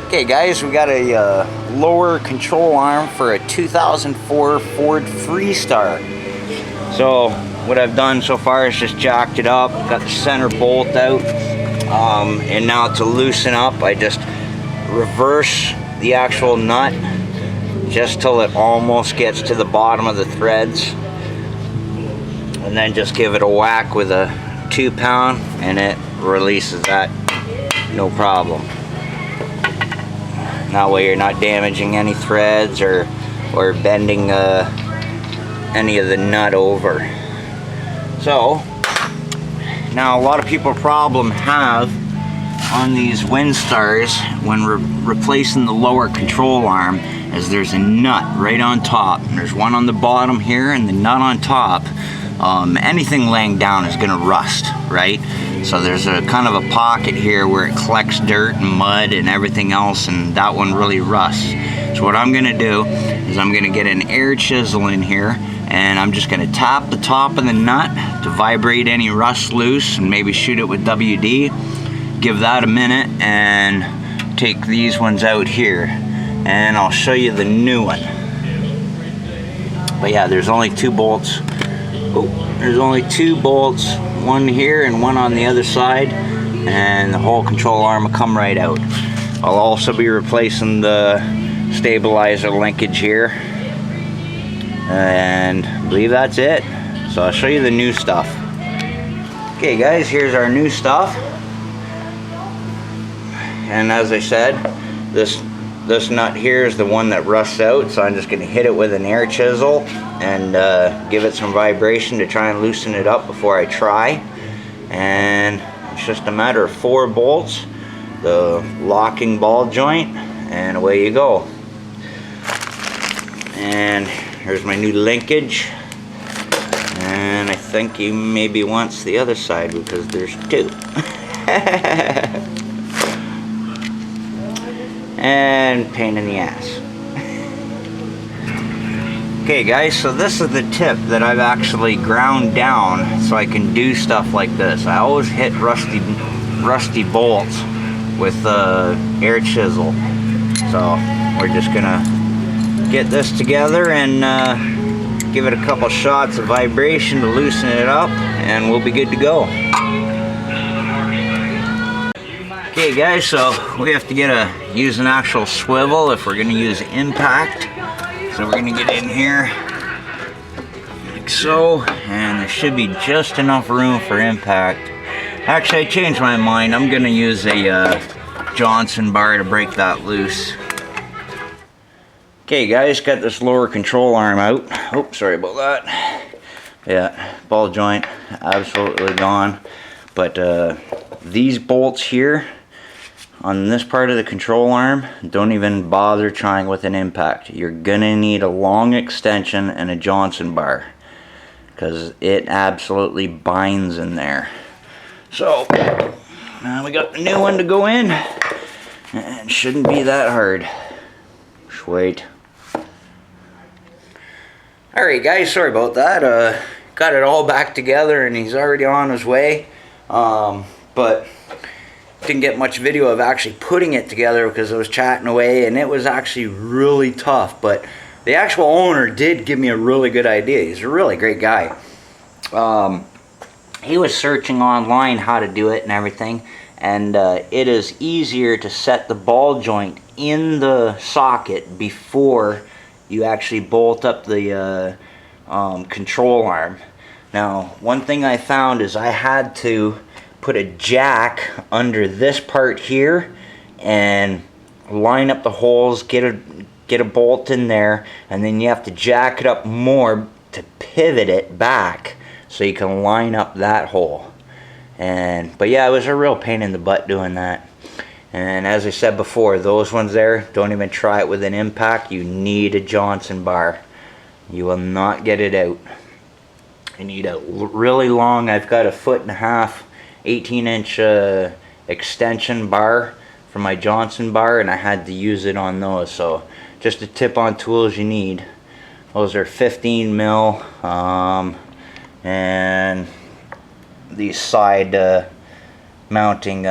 Okay guys, we got a lower control arm for a 2004 Ford Freestar. So what I've done so far is just jacked it up, got the center bolt out, and now to loosen up I just reverse the actual nut just till it almost gets to the bottom of the threads, and then just give it a whack with a 2-pound and it releases that, no problem. That way you're not damaging any threads or bending any of the nut over. So now a lot of people problem have on these Winstars when we're replacing the lower control arm is there's a nut right on top, and there's one on the bottom here and the nut on top. Anything laying down is gonna rust, right? So there's a kind of a pocket here where it collects dirt and mud and everything else, and that one really rusts. So what I'm gonna do is I'm gonna get an air chisel in here, and I'm just gonna tap the top of the nut to vibrate any rust loose and maybe shoot it with WD. Give that a minute and take these ones out here, and I'll show you the new one. But yeah, there's only 2 bolts. Oh, there's only 2 bolts, one here and one on the other side, and the whole control arm will come right out. I'll also be replacing the stabilizer linkage here, and I believe that's it. So I'll show you the new stuff. Okay guys, here's our new stuff, and as I said, this nut here is the one that rusts out, so I'm just going to hit it with an air chisel and give it some vibration to try and loosen it up before I try. And it's just a matter of 4 bolts, the locking ball joint, and away you go. And here's my new linkage, and I think he maybe wants the other side because there's 2. And pain in the ass. Okay guys, so this is the tip that I've actually ground down so I can do stuff like this. I always hit rusty bolts with the air chisel. So we're just gonna get this together and give it a couple shots of vibration to loosen it up, and we'll be good to go. Okay guys, so we have to use an actual swivel if we're going to use impact. So we're going to get in here like so, and there should be just enough room for impact. Actually, I changed my mind. I'm going to use a Johnson bar to break that loose. Okay guys, got this lower control arm out. Oh, sorry about that. Yeah, ball joint absolutely gone. But these bolts here on this part of the control arm, don't even bother trying with an impact. You're gonna need a long extension and a Johnson bar because it absolutely binds in there. So now we got the new one to go in, and it shouldn't be that hard. Just wait. Alright guys, sorry about that. Got it all back together and he's already on his way. But didn't get much video of actually putting it together because I was chatting away, and it was actually really tough. But the actual owner did give me a really good idea. He's a really great guy. He was searching online how to do it and everything, and it is easier to set the ball joint in the socket before you actually bolt up the control arm. Now, one thing I found is I had to put a jack under this part here and line up the holes, get a bolt in there, and then you have to jack it up more to pivot it back so you can line up that hole. But yeah, it was a real pain in the butt doing that. And as I said before, those ones there, don't even try it with an impact. You need a Johnson bar. You will not get it out. You need a really long, I've got a 1.5 foot 18-inch extension bar for my Johnson bar, and I had to use it on those. So just a tip on tools you need. Those are 15 mil, and these side mounting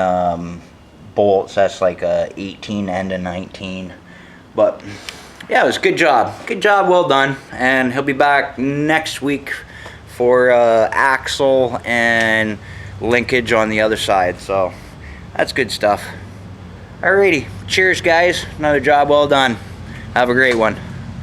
bolts. That's like a 18 and a 19. But yeah, it was a good job. Good job, well done. And he'll be back next week for axle and linkage on the other side. So that's good stuff. Alrighty, cheers guys. Another job well done. Have a great one.